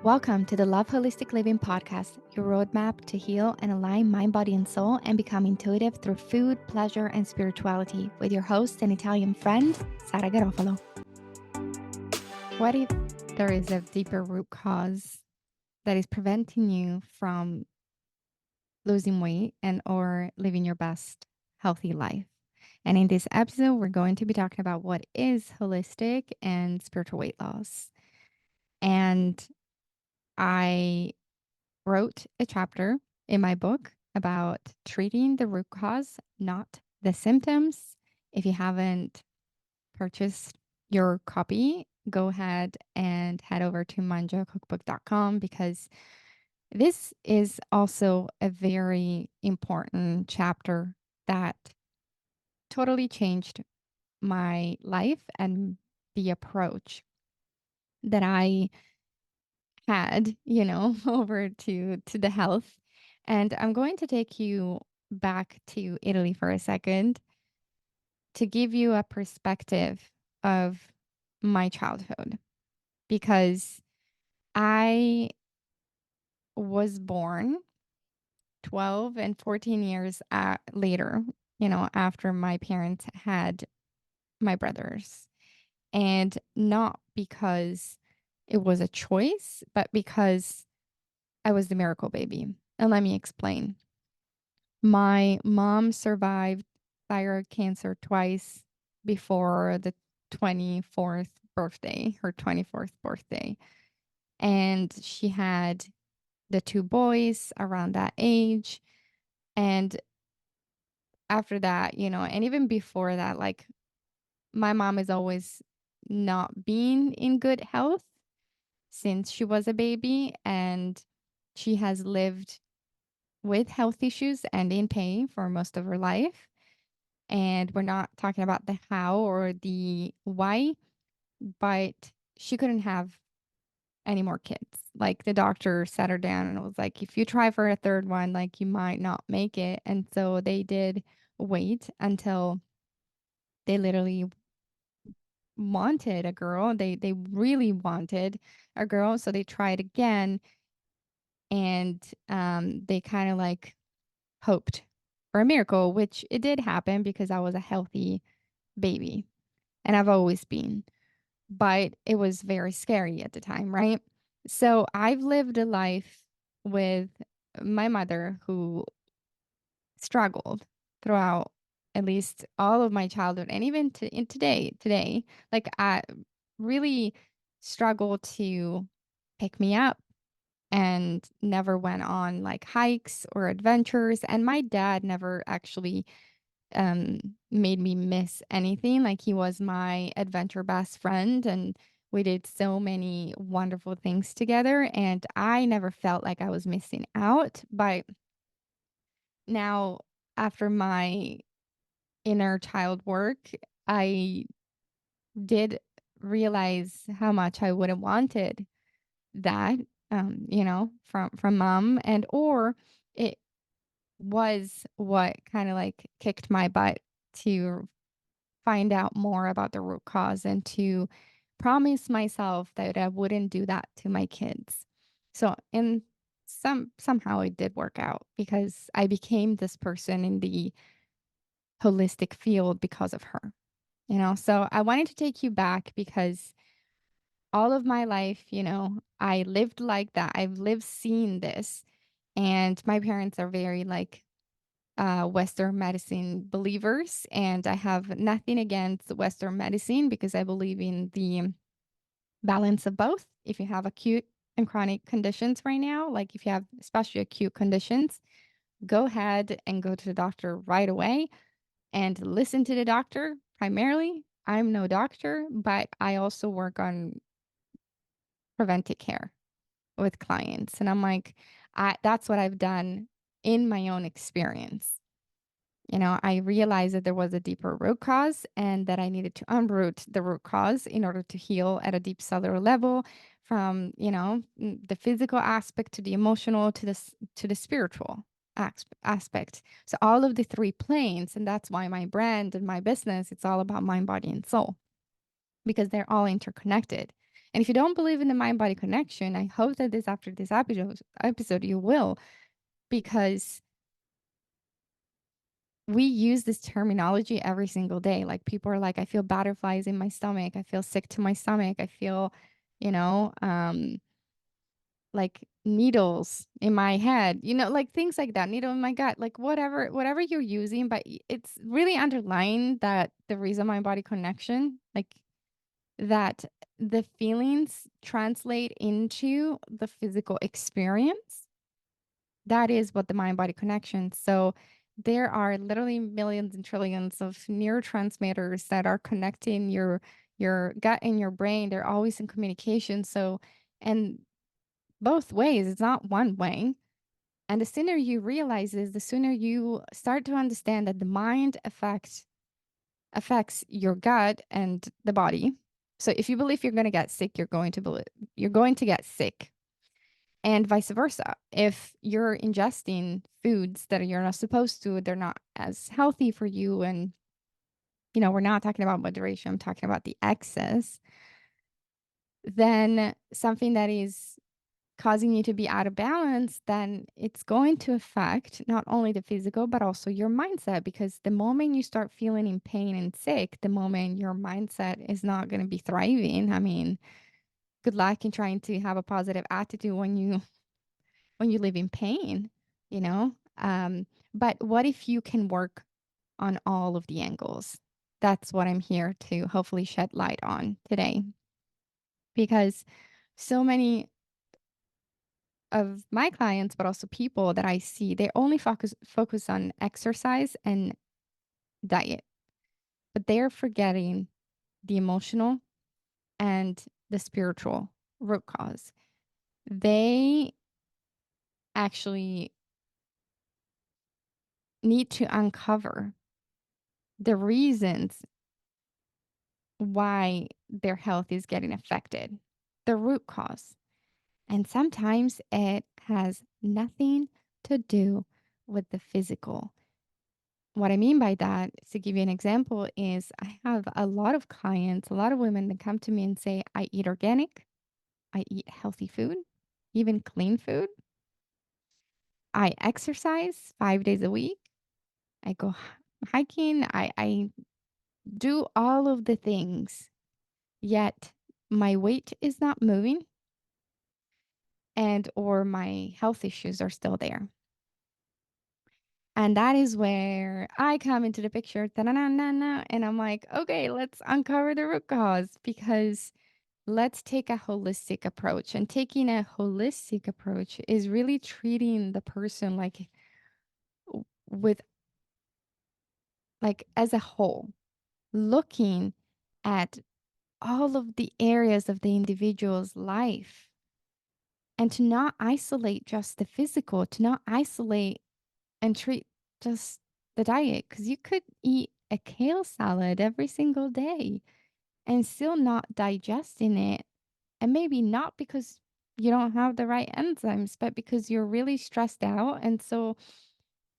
Welcome to the Love Holistic Living podcast, your roadmap to heal and align mind, body, and soul and become intuitive through food, pleasure, and spirituality with your host and Italian friend, Sara Garofalo. What if there is a deeper root cause that is preventing you from losing weight and or living your best healthy life? And in this episode, we're going to be talking about what is holistic and spiritual weight loss. And I wrote a chapter in my book about treating the root cause, not the symptoms. If you haven't purchased your copy, go ahead and head over to manjacookbook.com because this is also a very important chapter that totally changed my life and the approach that I had, over to the health. And I'm going to take you back to Italy for a second to give you a perspective of my childhood because I was born 12 and 14 years later, after my parents had my brothers. And not because it was a choice, but because I was the miracle baby. And let me explain. My mom survived thyroid cancer twice before the 24th birthday, her 24th birthday. And she had the two boys around that age. And after that, and even before that, like my mom is always not being in good health since she was a baby. And she has lived with health issues and in pain for most of her life. And we're not talking about the how or the why, but she couldn't have any more kids. Like the doctor sat her down and was like, if you try for a third one, like you might not make it. And so they did wait until they literally wanted a girl. They really wanted a girl. So they tried again and they kind of like hoped for a miracle, which it did happen because I was a healthy baby and I've always been, but it was very scary at the time, right? So I've lived a life with my mother who struggled throughout at least all of my childhood and even in today, like I really struggled to pick me up and never went on like hikes or adventures. And my dad never actually made me miss anything. Like he was my adventure best friend and we did so many wonderful things together and I never felt like I was missing out. But now after my inner child work, I did realize how much I would have wanted that from mom and or it was what kind of like kicked my butt to find out more about the root cause and to promise myself that I wouldn't do that to my kids. So in somehow it did work out because I became this person in the holistic field because of her. So I wanted to take you back because all of my life, I lived like that. I've lived seeing this. And my parents are very like Western medicine believers. And I have nothing against Western medicine because I believe in the balance of both. If you have acute and chronic conditions right now, like if you have especially acute conditions, go ahead and go to the doctor right away and listen to the doctor primarily. I'm no doctor, but I also work on preventive care with clients. And I'm like, that's what I've done in my own experience. I realized that there was a deeper root cause and that I needed to unroot the root cause in order to heal at a deep cellular level from, the physical aspect to the emotional to the spiritual aspect. So all of the three planes, and that's why my brand and my business, it's all about mind, body, and soul because they're all interconnected. And if you don't believe in the mind body connection, I hope that after this episode you will, because we use this terminology every single day. Like people are like, I feel butterflies in my stomach. I feel sick to my stomach. I feel, you know, like needles in my head, like things like that, needle in my gut, like whatever you're using. But it's really underlying that the reason mind body connection, like that the feelings translate into the physical experience. That is what the mind body connection. So there are literally millions and trillions of neurotransmitters that are connecting your gut and your brain. They're always in communication. So, and both ways, it's not one way. And the sooner you realize this, the sooner you start to understand that the mind affects your gut and the body. So if you believe you're going to get sick, you're going to get sick, and vice versa. If you're ingesting foods that you're not supposed to, they're not as healthy for you. And, we're not talking about moderation, I'm talking about the excess. Then something that is causing you to be out of balance, then it's going to affect not only the physical, but also your mindset. Because the moment you start feeling in pain and sick, the moment your mindset is not going to be thriving. I mean, good luck in trying to have a positive attitude when you live in pain, you know? But what if you can work on all of the angles? That's what I'm here to hopefully shed light on today. Because so many of my clients, but also people that I see, they only focus on exercise and diet, but they're forgetting the emotional and the spiritual root cause. They actually need to uncover the reasons why their health is getting affected, the root cause. And sometimes it has nothing to do with the physical. What I mean by that, to give you an example, is I have a lot of clients, a lot of women that come to me and say, I eat organic, I eat healthy food, even clean food. I exercise 5 days a week. I go hiking. I do all of the things, yet my weight is not moving and or my health issues are still there. And that is where I come into the picture. Ta-na-na-na-na, and I'm like, okay, let's uncover the root cause, because let's take a holistic approach. And taking a holistic approach is really treating the person like with like as a whole, looking at all of the areas of the individual's life, and to not isolate just the physical, to not isolate and treat just the diet, because you could eat a kale salad every single day and still not digesting it. And maybe not because you don't have the right enzymes, but because you're really stressed out. And so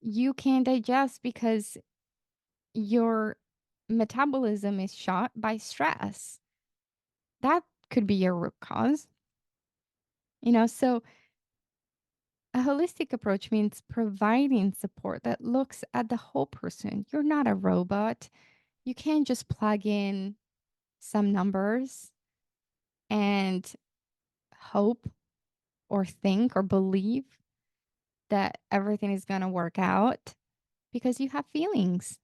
you can't digest because your metabolism is shot by stress. That could be your root cause. So a holistic approach means providing support that looks at the whole person. You're not a robot. You can't just plug in some numbers and hope or think or believe that everything is going to work out, because you have feelings.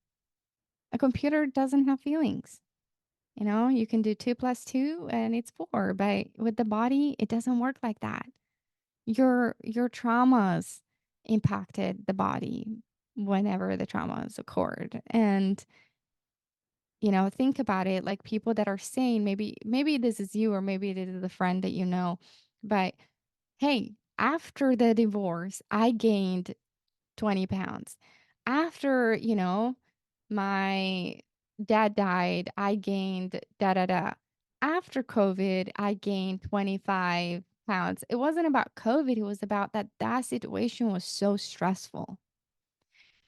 A computer doesn't have feelings. You can do 2 + 2 and it's 4, but with the body, it doesn't work like that. Your traumas impacted the body whenever the traumas occurred. And think about it, like people that are saying, maybe this is you, or maybe it is the friend that you know, but hey, after the divorce, I gained 20 pounds. After, my dad died, I gained da da da. After COVID, I gained 25 pounds. It wasn't about COVID, it was about that situation was so stressful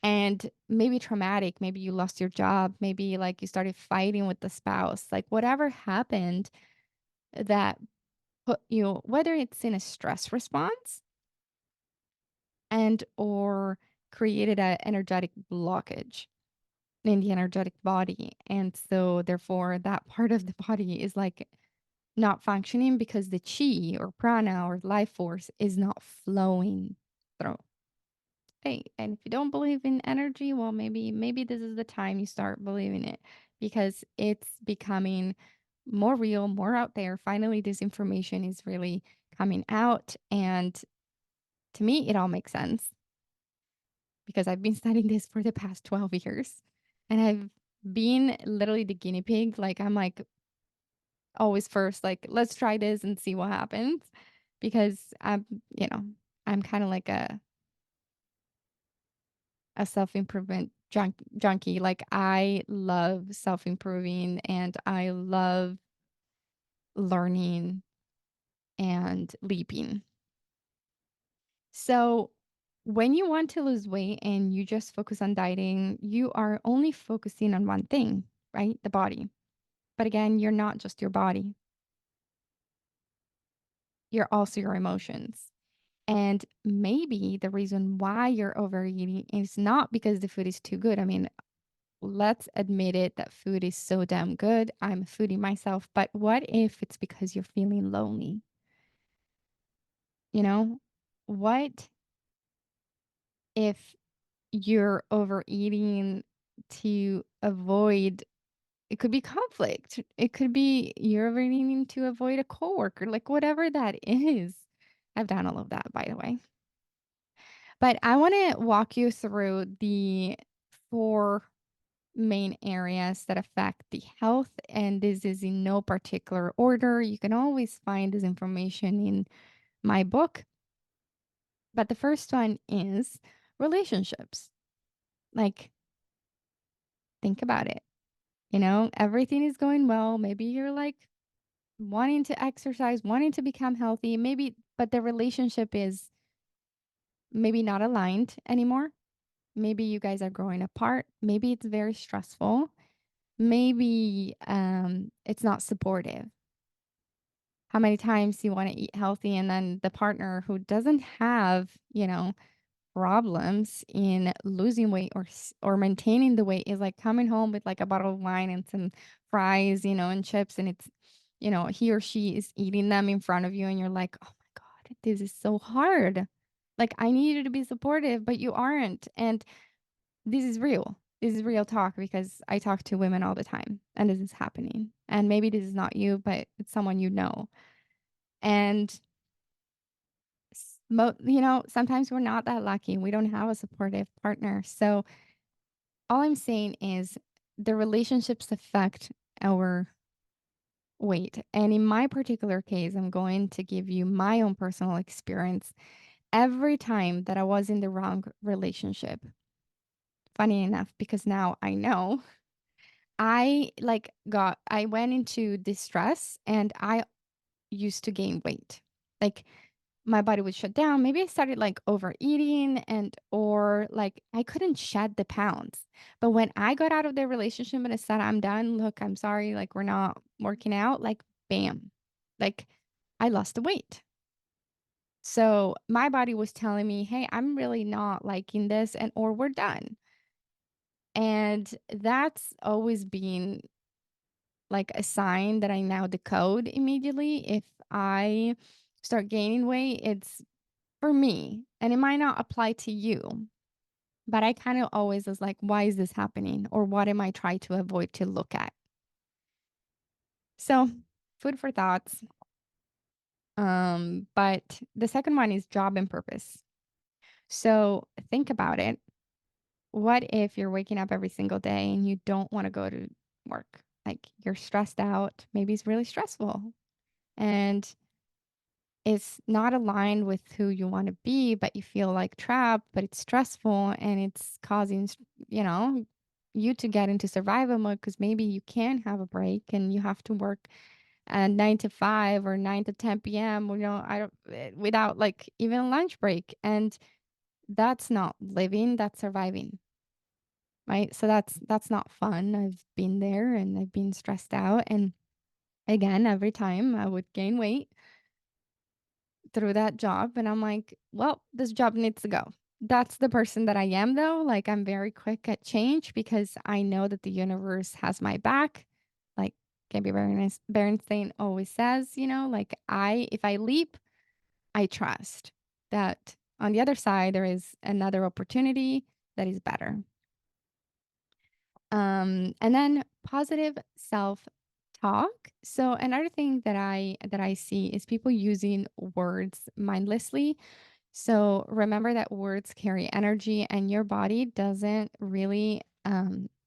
and maybe traumatic. Maybe you lost your job, maybe like you started fighting with the spouse, like whatever happened, that put you, whether it's in a stress response and or created an energetic blockage in the energetic body. And so therefore that part of the body is like not functioning because the chi or prana or life force is not flowing through. Hey, and if you don't believe in energy, well, maybe this is the time you start believing it because it's becoming more real, more out there. Finally, this information is really coming out. And to me, it all makes sense because I've been studying this for the past 12 years and I've been literally the guinea pig. Like, I'm like always first, like, let's try this and see what happens because you know, I'm kind of like a self-improvement junkie. Like, I love self-improving and I love learning and leaping. So when you want to lose weight and you just focus on dieting, you are only focusing on one thing, right? The body. But again, you're not just your body. You're also your emotions. And maybe the reason why you're overeating is not because the food is too good. I mean, let's admit it that food is so damn good. I'm a foodie myself, but what if it's because you're feeling lonely? You know, what if you're overeating to avoid, it could be conflict. It could be you're overeating to avoid a coworker, like whatever that is. I've done all of that, by the way. But I want to walk you through the four main areas that affect the health. And this is in no particular order. You can always find this information in my book. But the first one is relationships. Like, think about it. You know, everything is going well. Maybe you're like wanting to exercise, wanting to become healthy, maybe, but the relationship is maybe not aligned anymore. Maybe you guys are growing apart. Maybe it's very stressful. Maybe it's not supportive. How many times you want to eat healthy and then the partner who doesn't have, problems in losing weight or maintaining the weight is like coming home with like a bottle of wine and some fries, and chips, and it's, he or she is eating them in front of you and you're like, "Oh my God, this is so hard. Like, I need you to be supportive, but you aren't." And this is real. This is real talk because I talk to women all the time and this is happening. And maybe this is not you, but it's someone you know. And sometimes we're not that lucky. We don't have a supportive partner. So all I'm saying is the relationships affect our weight. And in my particular case, I'm going to give you my own personal experience. Every time that I was in the wrong relationship, funny enough, because now I know, I went into distress and I used to gain weight. Like, my body would shut down. Maybe I started like overeating or like I couldn't shed the pounds. But when I got out of the relationship and I said, "I'm done. Look, I'm sorry. Like, we're not working out," like, bam, like I lost the weight. So my body was telling me, "Hey, I'm really not liking this," and or we're done. And that's always been like a sign that I now decode immediately. If I start gaining weight, it's for me, and it might not apply to you, but I kind of always was like, why is this happening? Or what am I trying to avoid to look at? So, food for thoughts. But the second one is job and purpose. So, think about it. What if you're waking up every single day and you don't want to go to work? Like, you're stressed out. Maybe it's really stressful. And it's not aligned with who you want to be, but you feel like trapped, but it's stressful and it's causing, you know, you to get into survival mode because maybe you can't have a break and you have to work at 9 to 5 or 9 to 10 p.m. I don't without like even a lunch break. And that's not living, that's surviving. Right. So that's not fun. I've been there and I've been stressed out. And Again, every time I would gain weight through that job, and I'm like, "Well, this job needs to go." That's the person that I am, though. Like, I'm very quick at change because I know that the universe has my back. Like, Gabby Bernstein always says, like, if I leap, I trust that on the other side, there is another opportunity that is better. And then positive self-talk. So another thing that I see is people using words mindlessly. So remember that words carry energy and your body doesn't really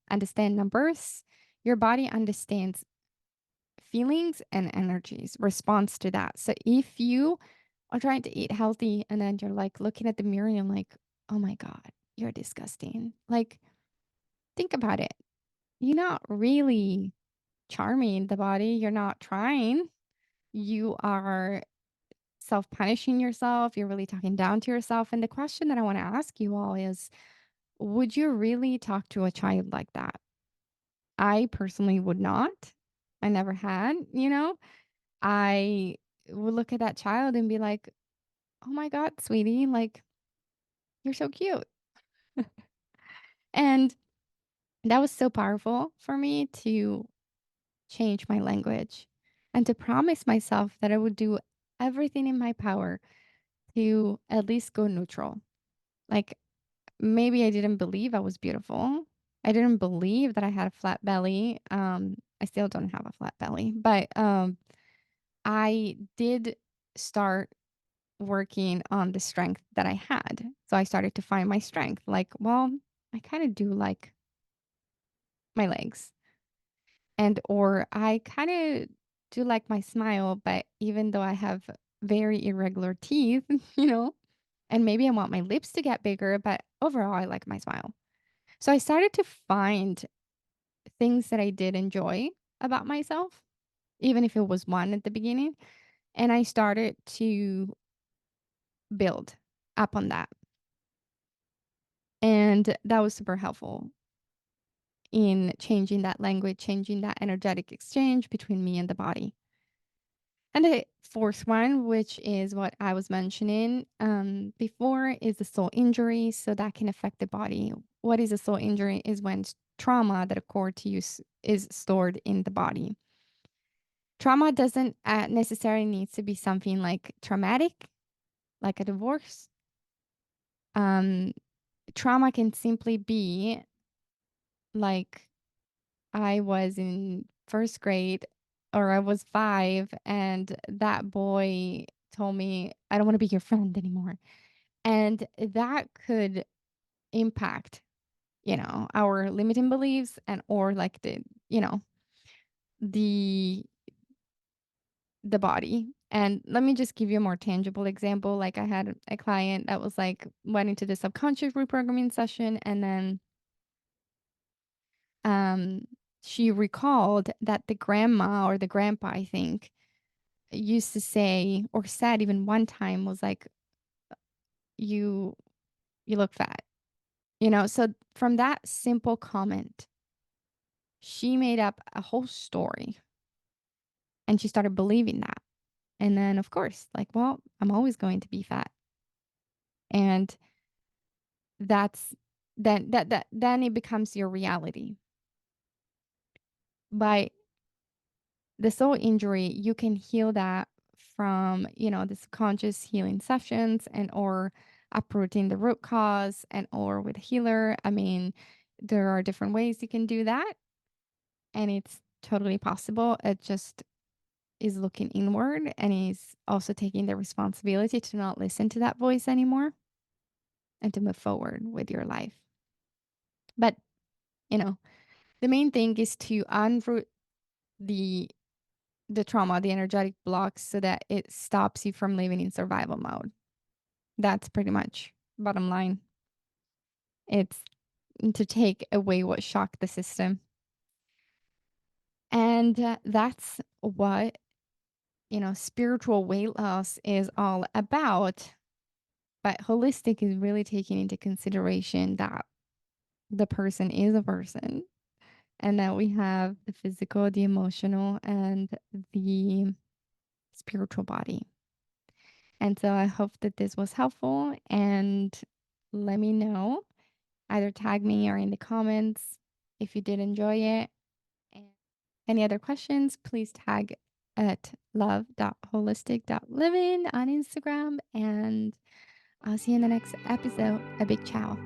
understand numbers. Your body understands feelings and energies, responds to that. So if you are trying to eat healthy and then you're like looking at the mirror and you're like, oh my God, you're disgusting. Like, think about it. You're not really charming the body. You're not trying. You are self punishing yourself. You're really talking down to yourself. And the question that I want to ask you all is, would you really talk to a child like that? I personally would not. I never had. I would look at that child and be like, oh my God, sweetie, like, you're so cute. And that was so powerful for me to change my language and to promise myself that I would do everything in my power to at least go neutral. Like, maybe I didn't believe I was beautiful. I didn't believe that I had a flat belly. I still don't have a flat belly, but I did start working on the strength that I had. So I started to find my strength. Like, well, I kind of do like my legs. And or I kind of do like my smile, but even though I have very irregular teeth, and maybe I want my lips to get bigger, but overall I like my smile. So I started to find things that I did enjoy about myself, even if it was one at the beginning. And I started to build up on that. And that was super helpful in changing that language, changing that energetic exchange between me and the body. And the fourth one, which is what I was mentioning before, is the soul injury. So that can affect the body. What is a soul injury is when trauma that occurred to you is stored in the body. Trauma doesn't necessarily need to be something like traumatic, like a divorce. Um, Trauma can simply be like I was in first grade or I was 5 and that boy told me, "I don't wanna be your friend anymore." And that could impact, our limiting beliefs and or like the the body. And let me just give you a more tangible example. Like I had a client that was like went into the subconscious reprogramming session and then um she recalled that the grandma or the grandpa, I think, used to say or said even one time was like, you you look fat. So from that simple comment, she made up a whole story and she started believing that. And then of course, like, well, I'm always going to be fat. And that's then it becomes your reality. By the soul injury, you can heal that from, the subconscious healing sessions and or uprooting the root cause and or with a healer. I mean, there are different ways you can do that and it's totally possible. It just is looking inward and is also taking the responsibility to not listen to that voice anymore and to move forward with your life. But, you know, the main thing is to unroot the the trauma, the energetic blocks so that it stops you from living in survival mode. That's pretty much bottom line. It's to take away what shocked the system. And that's what, spiritual weight loss is all about. But holistic is really taking into consideration that the person is a person And now we have the physical, the emotional, and the spiritual body. And so I hope that this was helpful, and let me know. Either tag me or in the comments if you did enjoy it. And any other questions, please tag at love.holistic.living on Instagram. And I'll see you in the next episode. A big ciao.